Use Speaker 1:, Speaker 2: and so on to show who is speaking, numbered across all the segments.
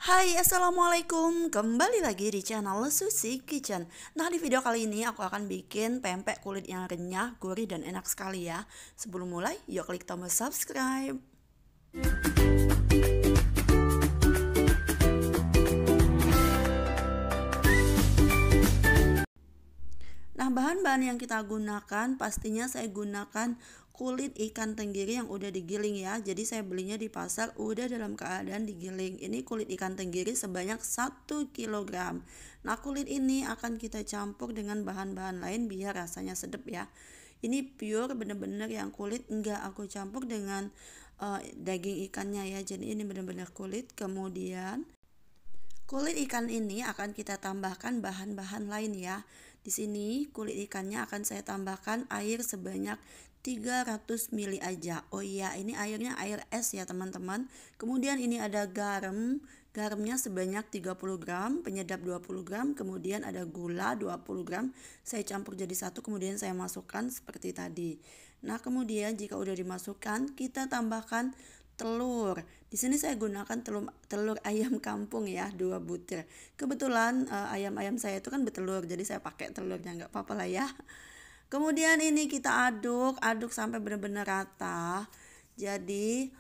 Speaker 1: Hai, assalamualaikum. Kembali lagi di channel Susi Kitchen. Nah, di video kali ini aku akan bikin pempek kulit yang renyah, gurih, dan enak sekali ya. Sebelum mulai, yuk klik tombol subscribe. Nah, bahan-bahan yang kita gunakan pastinya saya gunakan kulit ikan tenggiri yang udah digiling ya. Jadi saya belinya di pasar udah dalam keadaan digiling. Ini kulit ikan tenggiri sebanyak 1 kg. Nah, kulit ini akan kita campur dengan bahan-bahan lain biar rasanya sedap ya. Ini pure bener-bener yang kulit, enggak aku campur dengan daging ikannya ya. Jadi ini bener-bener kulit. Kemudian kulit ikan ini akan kita tambahkan bahan-bahan lain ya. Di sini kulit ikannya akan saya tambahkan air sebanyak 300 ml aja. Oh iya, ini airnya air es ya teman-teman. Kemudian ini ada garam. Garamnya sebanyak 30 gram, penyedap 20 gram, kemudian ada gula 20 gram. Saya campur jadi satu, kemudian saya masukkan seperti tadi. Nah, kemudian jika udah dimasukkan, kita tambahkan telur. Di sini saya gunakan telur ayam kampung ya, 2 butir. Kebetulan ayam-ayam saya itu kan bertelur, jadi saya pakai telurnya, nggak apa-apa lah ya. Kemudian ini kita aduk sampai benar-benar rata. Jadi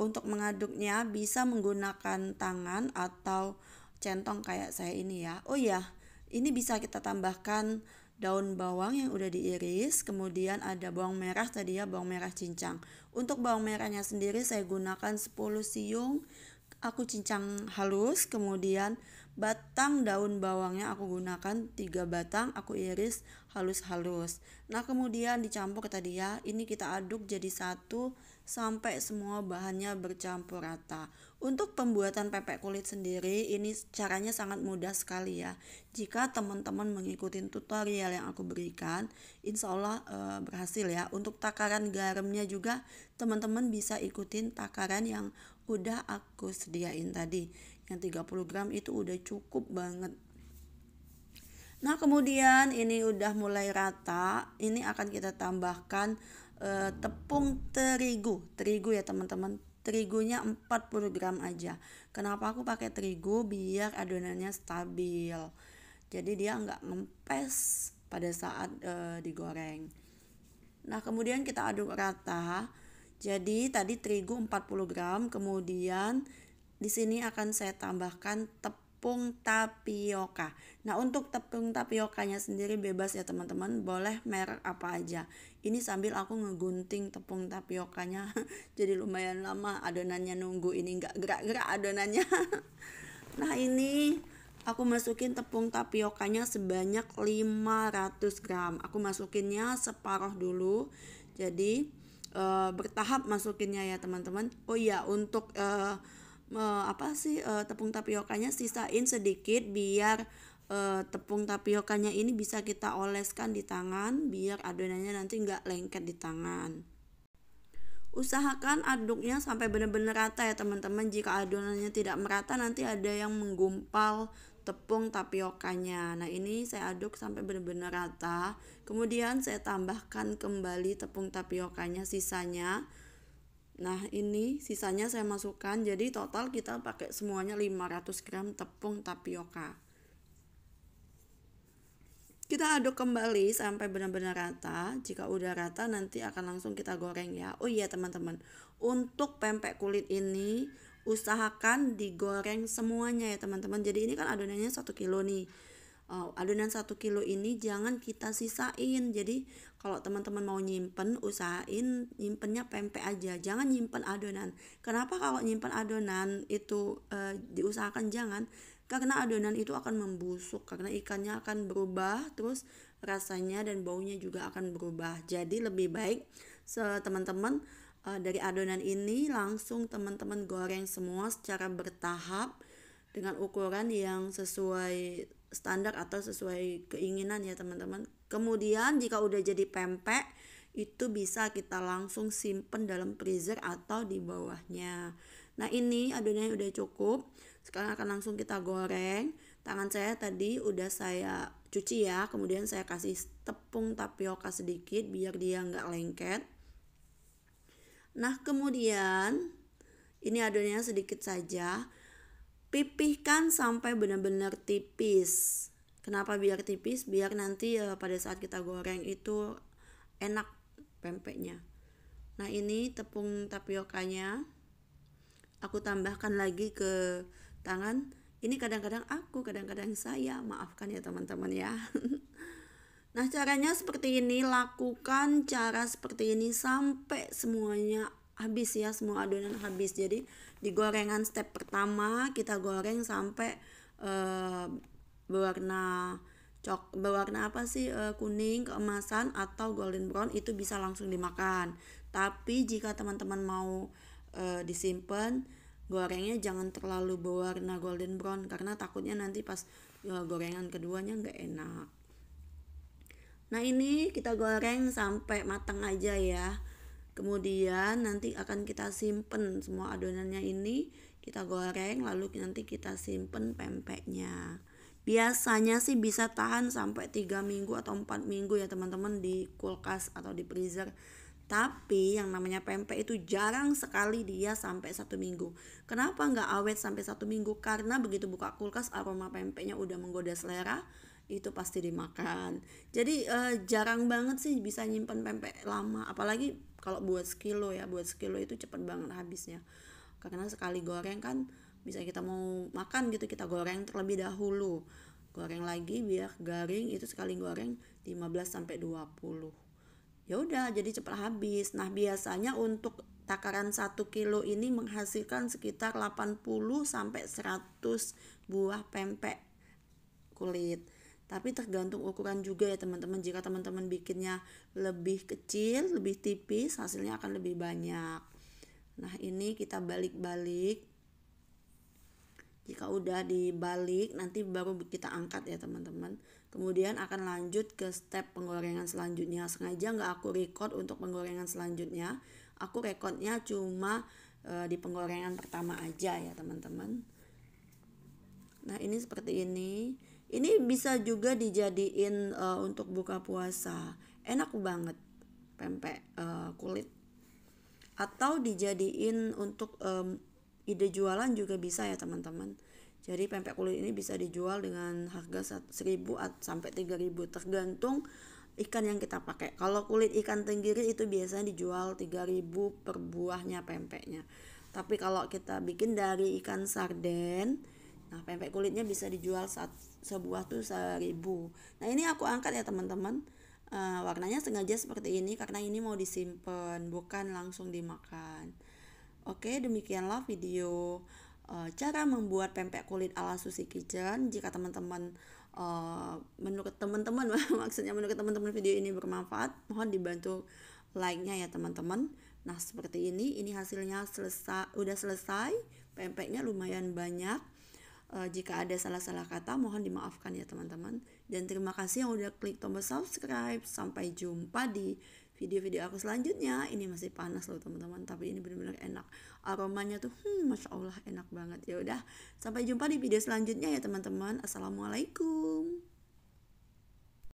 Speaker 1: untuk mengaduknya bisa menggunakan tangan atau centong kayak saya ini ya. Oh iya, ini bisa kita tambahkan daun bawang yang udah diiris, kemudian ada bawang merah tadi ya, bawang merah cincang. Untuk bawang merahnya sendiri saya gunakan 10 siung, aku cincang halus, kemudian batang daun bawangnya aku gunakan 3 batang, aku iris halus-halus. Nah, kemudian dicampur tadi ya, ini kita aduk jadi satu sampai semua bahannya bercampur rata. Untuk pembuatan pempek kulit sendiri, ini caranya sangat mudah sekali ya. Jika teman-teman mengikuti tutorial yang aku berikan, insya Allah berhasil ya. Untuk takaran garamnya juga teman-teman bisa ikutin takaran yang udah aku sediain tadi. Yang 30 gram itu udah cukup banget. Nah, kemudian ini udah mulai rata, ini akan kita tambahkan tepung terigu ya teman-teman. Terigunya 40 gram aja. Kenapa aku pakai terigu? Biar adonannya stabil, jadi dia nggak ngempes pada saat digoreng. Nah, kemudian kita aduk rata. Jadi tadi terigu 40 gram, kemudian di sini akan saya tambahkan tepung tapioka. Nah, untuk tepung tapiokanya sendiri bebas ya teman-teman, boleh merek apa aja. Ini sambil aku ngegunting tepung tapiokanya jadi lumayan lama adonannya nunggu, ini nggak gerak-gerak adonannya. Nah, ini aku masukin tepung tapiokanya sebanyak 500 gram. Aku masukinnya separuh dulu. Jadi bertahap masukinnya ya teman-teman. Oh iya, untuk tepung tapiokanya sisain sedikit biar tepung tapiokanya ini bisa kita oleskan di tangan biar adonannya nanti nggak lengket di tangan. Usahakan aduknya sampai benar-benar rata ya teman-teman. Jika adonannya tidak merata, nanti ada yang menggumpal tepung tapiokanya. Nah, ini saya aduk sampai benar-benar rata. Kemudian saya tambahkan kembali tepung tapiokanya sisanya. Nah, ini sisanya saya masukkan. Jadi total kita pakai semuanya 500 gram tepung tapioka. Kita aduk kembali sampai benar-benar rata. Jika udah rata nanti akan langsung kita goreng ya. Oh iya teman-teman, untuk pempek kulit ini usahakan digoreng semuanya ya teman-teman. Jadi ini kan adonannya 1 kilo nih. Adonan 1 kilo ini jangan kita sisain. Jadi kalau teman-teman mau nyimpen, usahain nyimpennya pempek aja, jangan nyimpen adonan. Kenapa kalau nyimpen adonan itu diusahakan jangan? Karena adonan itu akan membusuk, karena ikannya akan berubah, terus rasanya dan baunya juga akan berubah. Jadi lebih baik teman-teman dari adonan ini langsung teman-teman goreng semua secara bertahap dengan ukuran yang sesuai standar atau sesuai keinginan ya teman-teman. Kemudian jika udah jadi pempek, itu bisa kita langsung simpen dalam freezer atau di bawahnya. Nah, ini adonannya udah cukup. Sekarang akan langsung kita goreng. Tangan saya tadi udah saya cuci ya, kemudian saya kasih tepung tapioka sedikit biar dia nggak lengket. Nah, kemudian ini adonannya sedikit saja. Pipihkan sampai benar-benar tipis. Kenapa biar tipis? Biar nanti pada saat kita goreng itu enak pempeknya. Nah, ini tepung tapiokanya aku tambahkan lagi ke tangan. Ini kadang-kadang aku, kadang-kadang saya, maafkan ya teman-teman ya. Nah, caranya seperti ini, lakukan cara seperti ini sampai semuanya habis ya, semua adonan habis. Jadi di gorengan step pertama kita goreng sampai berwarna berwarna apa sih, kuning keemasan atau golden brown, itu bisa langsung dimakan. Tapi jika teman-teman mau disimpan, gorengnya jangan terlalu berwarna golden brown karena takutnya nanti pas gorengan keduanya nggak enak. Nah, ini kita goreng sampai matang aja ya. Kemudian nanti akan kita simpen semua adonannya, ini kita goreng lalu nanti kita simpen pempeknya. Biasanya sih bisa tahan sampai 3 minggu atau 4 minggu ya teman-teman di kulkas atau di freezer. Tapi yang namanya pempek itu jarang sekali dia sampai 1 minggu. Kenapa nggak awet sampai 1 minggu? Karena begitu buka kulkas aroma pempeknya udah menggoda selera, itu pasti dimakan. Jadi jarang banget sih bisa nyimpen pempek lama, apalagi kalau buat sekilo ya. Buat sekilo itu cepet banget habisnya, karena sekali goreng kan bisa kita mau makan gitu, kita goreng terlebih dahulu, goreng lagi biar garing, itu sekali goreng 15-20. Ya udah, jadi cepat habis. Nah, biasanya untuk takaran 1 kilo ini menghasilkan sekitar 80-100 buah pempek kulit. Tapi tergantung ukuran juga ya teman-teman. Jika teman-teman bikinnya lebih kecil, lebih tipis, hasilnya akan lebih banyak. Nah, ini kita balik-balik. Jika udah dibalik, nanti baru kita angkat ya teman-teman. Kemudian akan lanjut ke step penggorengan selanjutnya. Sengaja nggak aku record untuk penggorengan selanjutnya. Aku recordnya cuma di penggorengan pertama aja ya teman-teman. Nah, ini seperti ini. Ini bisa juga dijadiin untuk buka puasa. Enak banget pempek kulit. Atau dijadiin untuk ide jualan juga bisa ya teman-teman. Jadi pempek kulit ini bisa dijual dengan harga 1.000 sampai 3.000 tergantung ikan yang kita pakai. Kalau kulit ikan tenggiri itu biasanya dijual 3.000 per buahnya pempeknya. Tapi kalau kita bikin dari ikan sarden, nah pempek kulitnya bisa dijual sebuah tuh 1.000. Nah, ini aku angkat ya teman-teman. Warnanya sengaja seperti ini karena ini mau disimpan, bukan langsung dimakan. Oke, demikianlah video cara membuat pempek kulit ala Susi Kitchen. Jika teman-teman menurut teman-teman maksudnya menurut teman-teman video ini bermanfaat, mohon dibantu like-nya ya teman-teman. Nah, seperti ini hasilnya udah selesai. Pempeknya lumayan banyak. Jika ada salah-salah kata mohon dimaafkan ya teman-teman. Dan terima kasih yang udah klik tombol subscribe. Sampai jumpa di video-video aku selanjutnya. Ini masih panas loh teman-teman, tapi ini benar-benar enak. Aromanya tuh masya Allah enak banget. Ya udah, sampai jumpa di video selanjutnya ya teman-teman. Assalamualaikum.